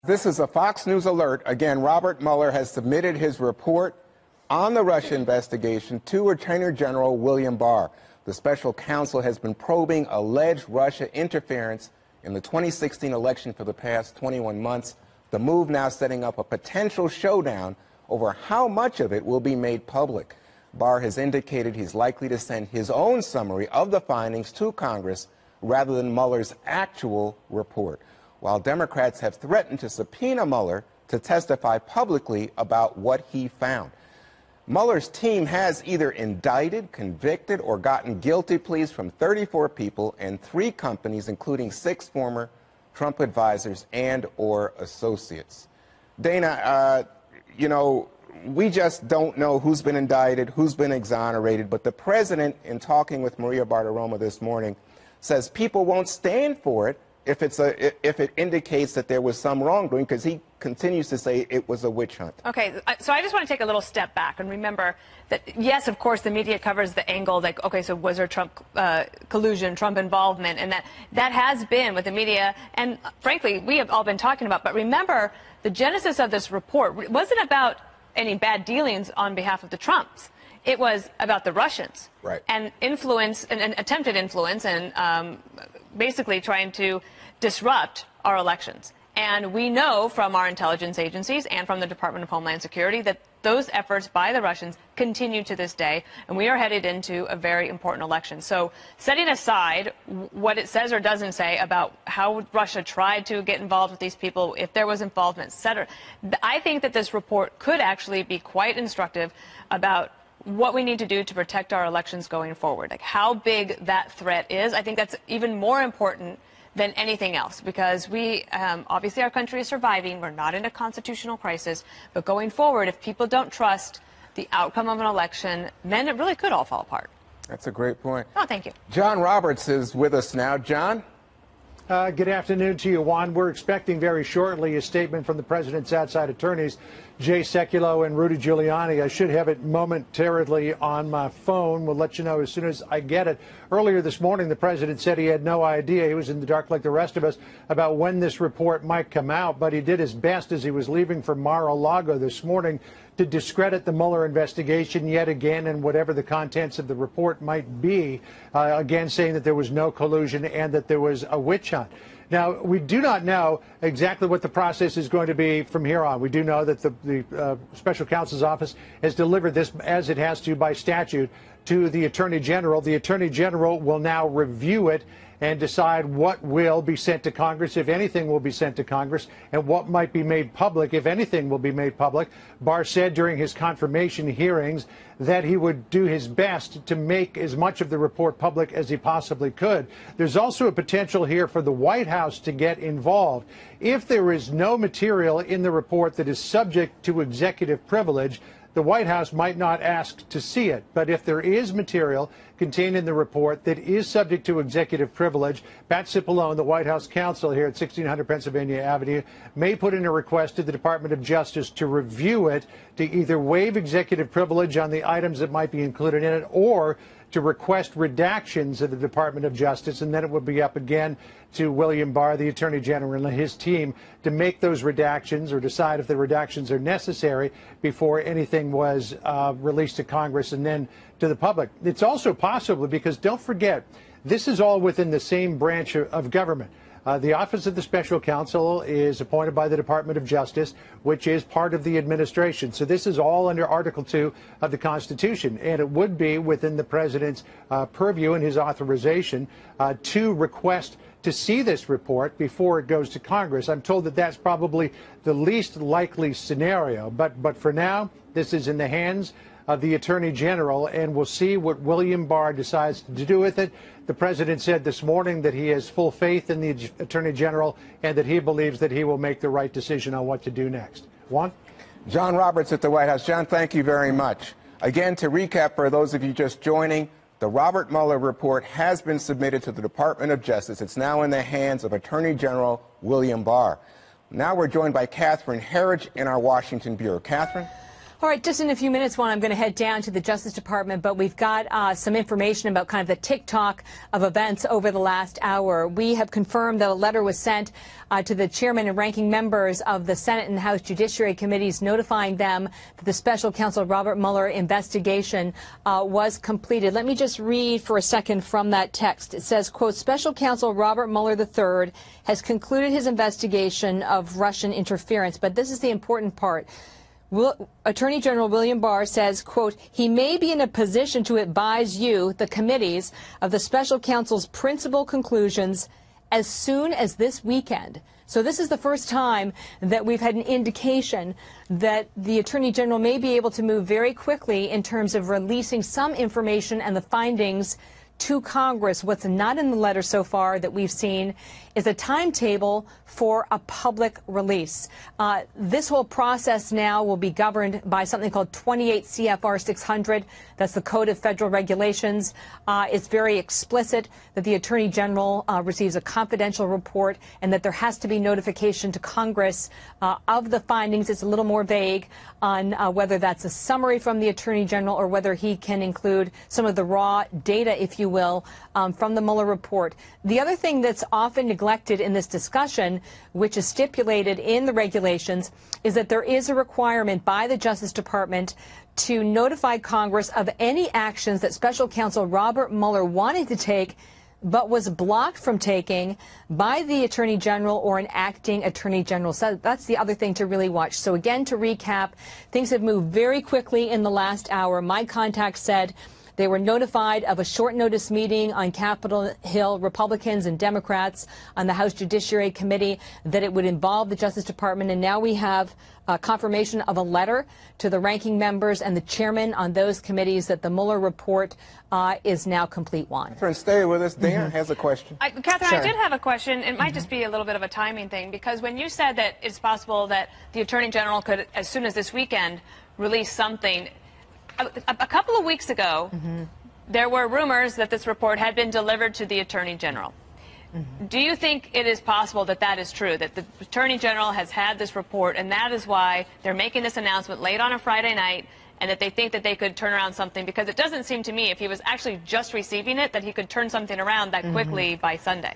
This is a Fox News alert. Again, Robert Mueller has submitted his report on the Russia investigation to Attorney General William Barr. The special counsel has been probing alleged Russia interference in the 2016 election for the past 21 months. The move now setting up a potential showdown over how much of it will be made public. Barr has indicated he's likely to send his own summary of the findings to Congress rather than Mueller's actual report, while Democrats have threatened to subpoena Mueller to testify publicly about what he found. Mueller's team has either indicted, convicted, or gotten guilty pleas from 34 people and 3 companies, including 6 former Trump advisors and or associates. Dana, we just don't know who's been indicted, who's been exonerated, but the president, in talking with Maria Bartiromo this morning, says people won't stand for it if it indicates that there was some wrongdoing, because he continues to say it was a witch hunt. Okay, so I just want to take a little step back and remember that, yes, of course, the media covers the angle like, okay, so was there Trump collusion, Trump involvement, and that has been with the media, and frankly, we have all been talking about. But remember, the genesis of this report wasn't about any bad dealings on behalf of the Trumps. It was about the Russians, right, and influence and attempted influence and basically trying to disrupt our elections. And we know from our intelligence agencies and from the Department of Homeland Security that those efforts by the Russians continue to this day, and we are headed into a very important election. So setting aside what it says or doesn't say about how Russia tried to get involved with these people, if there was involvement, et cetera, I think that this report could actually be quite instructive about what we need to do to protect our elections going forward, like how big that threat is. I think that's even more important than anything else, because we, obviously our country is surviving. We're not in a constitutional crisis, but going forward, if people don't trust the outcome of an election, then it really could all fall apart. That's a great point. Oh, thank you. John Roberts is with us now. John? Good afternoon to you, Juan. We're expecting very shortly a statement from the president's outside attorneys, Jay Sekulow and Rudy Giuliani. I should have it momentarily on my phone. We'll let you know as soon as I get it. Earlier this morning, the president said he had no idea. He was in the dark like the rest of us about when this report might come out, but he did his best as he was leaving for Mar-a-Lago this morning to discredit the Mueller investigation yet again, and whatever the contents of the report might be, again saying that there was no collusion and that there was a witch hunt. Now, we do not know exactly what the process is going to be from here on. We do know that the special counsel's office has delivered this, as it has to by statute, to the Attorney General. The Attorney General will now review it and decide what will be sent to Congress, if anything will be sent to Congress, and what might be made public, if anything will be made public. Barr said during his confirmation hearings that he would do his best to make as much of the report public as he possibly could. There's also a potential here for the White House to get involved. If there is no material in the report that is subject to executive privilege, the White House might not ask to see it. But if there is material contained in the report that is subject to executive privilege, Pat Cipollone, the White House counsel here at 1600 Pennsylvania Avenue, may put in a request to the Department of Justice to review it, to either waive executive privilege on the items that might be included in it, or to request redactions of the Department of Justice, and then it would be up again to William Barr, the Attorney General, and his team to make those redactions or decide if the redactions are necessary before anything was released to Congress and then to the public. It's also possible, because don't forget, this is all within the same branch of government. The Office of the Special Counsel is appointed by the Department of Justice, which is part of the administration. So this is all under Article 2 of the Constitution, and it would be within the president's purview and his authorization to request to see this report before it goes to Congress. I'm told that that's probably the least likely scenario, but for now, this is in the hands of the Attorney General, and we'll see what William Barr decides to do with it. The president said this morning that he has full faith in the Attorney General and that he believes that he will make the right decision on what to do next. Juan? John Roberts at the White House. John, thank you very much. Again, to recap for those of you just joining, the Robert Mueller report has been submitted to the Department of Justice. It's now in the hands of Attorney General William Barr. Now we're joined by Catherine Herridge in our Washington Bureau. Catherine? All right, just in a few minutes, I'm going to head down to the Justice Department, but we've got some information about kind of the tick-tock of events over the last hour. We have confirmed that a letter was sent to the chairman and ranking members of the Senate and House Judiciary Committees notifying them that the special counsel Robert Mueller investigation was completed. Let me just read for a second from that text. It says, quote, Special Counsel Robert Mueller III has concluded his investigation of Russian interference. But this is the important part. Attorney General William Barr says, quote, he may be in a position to advise you, the committees, of the special counsel's principal conclusions as soon as this weekend. So this is the first time that we've had an indication that the Attorney General may be able to move very quickly in terms of releasing some information and the findings to Congress. What's not in the letter so far that we've seen is a timetable for a public release. This whole process now will be governed by something called 28 CFR 600. That's the Code of Federal Regulations. It's very explicit that the Attorney General receives a confidential report and that there has to be notification to Congress of the findings. It's a little more vague on whether that's a summary from the Attorney General or whether he can include some of the raw data, if you will, from the Mueller report. The other thing that's often neglected in this discussion, which is stipulated in the regulations, is that there is a requirement by the Justice Department to notify Congress of any actions that Special Counsel Robert Mueller wanted to take but was blocked from taking by the Attorney General or an acting Attorney General. So that's the other thing to really watch. So again, to recap, things have moved very quickly in the last hour. My contact said they were notified of a short notice meeting on Capitol Hill, Republicans and Democrats on the House Judiciary Committee, that it would involve the Justice Department. And now we have confirmation of a letter to the ranking members and the chairman on those committees that the Mueller report is now complete. Juan. Catherine, stay with us. Dana has a question. Catherine, Sure. I did have a question. It might just be a little bit of a timing thing, because when you said that it's possible that the Attorney General could, as soon as this weekend, release something, a couple of weeks ago, there were rumors that this report had been delivered to the Attorney General. Do you think it is possible that that is true, that the Attorney General has had this report, and that is why they're making this announcement late on a Friday night, and that they think that they could turn around something? Because it doesn't seem to me, if he was actually just receiving it, that he could turn something around that quickly by Sunday.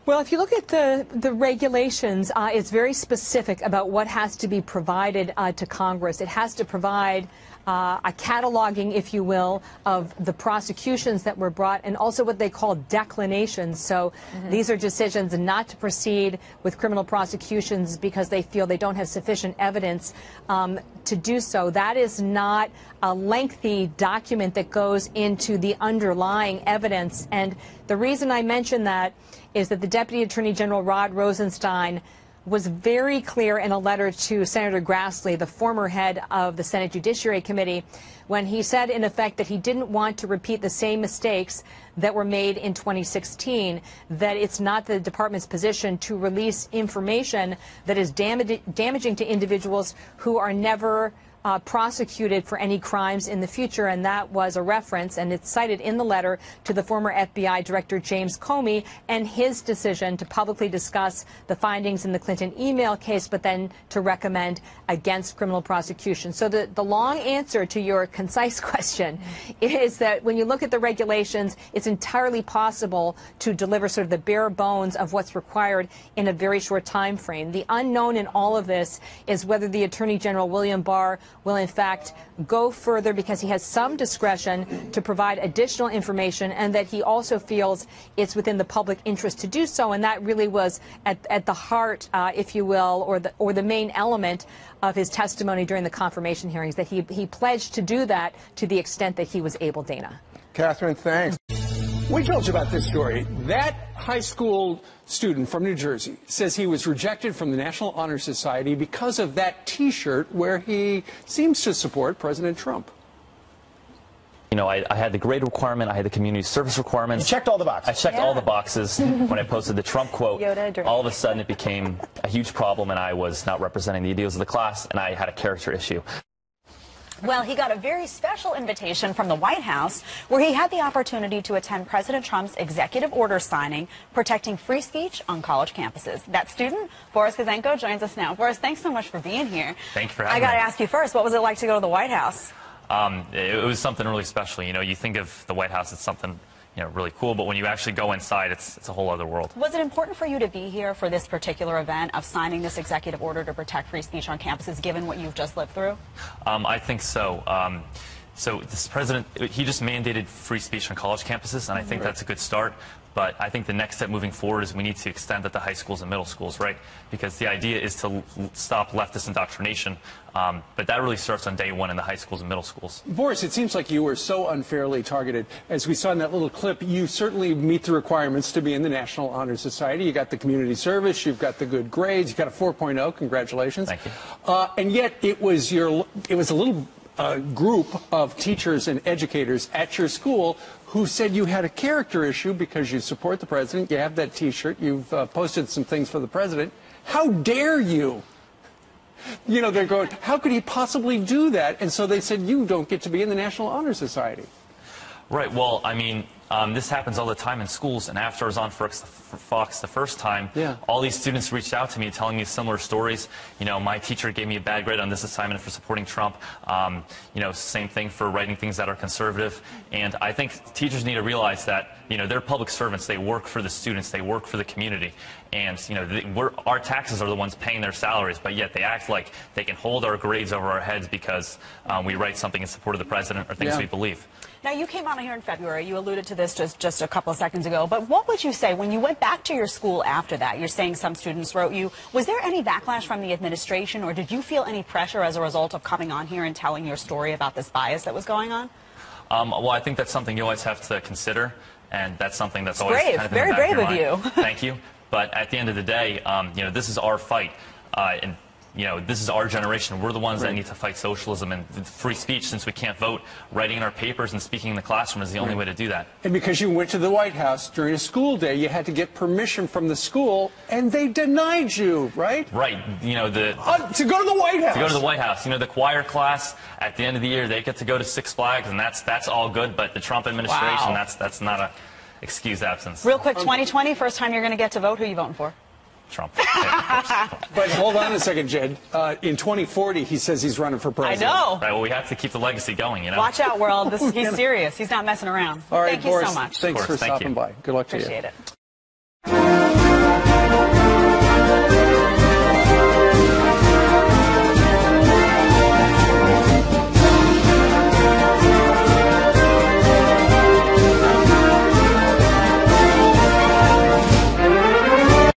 Well, if you look at the regulations, it's very specific about what has to be provided to Congress. It has to provide a cataloging, if you will, of the prosecutions that were brought, and also what they call declinations. So these are decisions not to proceed with criminal prosecutions because they feel they don't have sufficient evidence to do so. That is not a lengthy document that goes into the underlying evidence. And the reason I mention that is that the Deputy Attorney General Rod Rosenstein was very clear in a letter to Senator Grassley, the former head of the Senate Judiciary Committee, when he said, in effect, that he didn't want to repeat the same mistakes that were made in 2016, that it's not the department's position to release information that is damaging to individuals who are never prosecuted for any crimes in the future. And that was a reference, and it's cited in the letter, to the former FBI Director James Comey and his decision to publicly discuss the findings in the Clinton email case, but then to recommend against criminal prosecution. So the long answer to your concise question is that when you look at the regulations, it's entirely possible to deliver sort of the bare bones of what's required in a very short time frame. The unknown in all of this is whether the Attorney General William Barr will in fact go further, because he has some discretion to provide additional information, and that he also feels it's within the public interest to do so. And that really was at the heart, if you will, or the main element of his testimony during the confirmation hearings, that he pledged to do that to the extent that he was able. Dana. Catherine, thanks. We told you about this story. That high school student from New Jersey says he was rejected from the National Honor Society because of that T-shirt where he seems to support President Trump. You know, I had the grade requirement, I had the community service requirements. You checked all the boxes. I checked all the boxes. When I posted the Trump quote, all of a sudden it became a huge problem, and I was not representing the ideals of the class, and I had a character issue. Well, he got a very special invitation from the White House where he had the opportunity to attend President Trump's executive order signing protecting free speech on college campuses. That student, Boris Kazenko, joins us now. Boris, thanks so much for being here. Thank you for having me. I me. got to ask you first, what was it like to go to the White House? It was something really special. You know, you think of the White House as something, you know, really cool, but when you actually go inside, it's a whole other world. Was it important for you to be here for this particular event of signing this executive order to protect free speech on campuses, given what you've just lived through? I think so. So this president, he just mandated free speech on college campuses, and I think that's a good start. But I think the next step moving forward is we need to extend that to high schools and middle schools, right? Because the idea is to stop leftist indoctrination. But that really starts on day one in the high schools and middle schools. Boris, it seems like you were so unfairly targeted. As we saw in that little clip, you certainly meet the requirements to be in the National Honor Society. You got the community service, you've got the good grades, you got a 4.0. Congratulations. Thank you. And yet it was a little group of teachers and educators at your school who said you had a character issue because you support the president, you have that T-shirt, you've posted some things for the president. How dare you? You know, they're going, how could he possibly do that? And so they said, you don't get to be in the National Honor Society. Right. Well, I mean, this happens all the time in schools, and after I was on Fox the first time, all these students reached out to me telling me similar stories. You know, my teacher gave me a bad grade on this assignment for supporting Trump. You know, same thing for writing things that are conservative. And I think teachers need to realize that, you know, they're public servants. They work for the students. They work for the community. And, you know, our taxes are the ones paying their salaries, but yet they act like they can hold our grades over our heads because we write something in support of the president or things we believe. Now, you came on here in February. You alluded to this just a couple of seconds ago. But what would you say when you went back to your school after that? You're saying some students wrote you. Was there any backlash from the administration, or did you feel any pressure as a result of coming on here and telling your story about this bias that was going on? Well, I think that's something you always have to consider, and that's something that's always brave. kind of Very brave of you. Thank you. But at the end of the day, you know, this is our fight, and you know, this is our generation. We're the ones that need to fight socialism and free speech. Since we can't vote, writing in our papers and speaking in the classroom is the only way to do that. And because you went to the White House during a school day, you had to get permission from the school, and they denied you, right? Right. You know, to go to the White House. To go to the White House. You know, the choir class at the end of the year, they get to go to Six Flags, and that's all good. But the Trump administration, that's not a excused absence. Real quick, 2020, first time you're going to get to vote. Who are you voting for? Trump. Yeah, but hold on a second, Jed. In 2040, he says he's running for president. I know. Right, well, we have to keep the legacy going, you know. Watch out, world. He's serious. He's not messing around. All right, Thank Boris, you so much. Thanks for stopping by. Good luck to you. Appreciate it.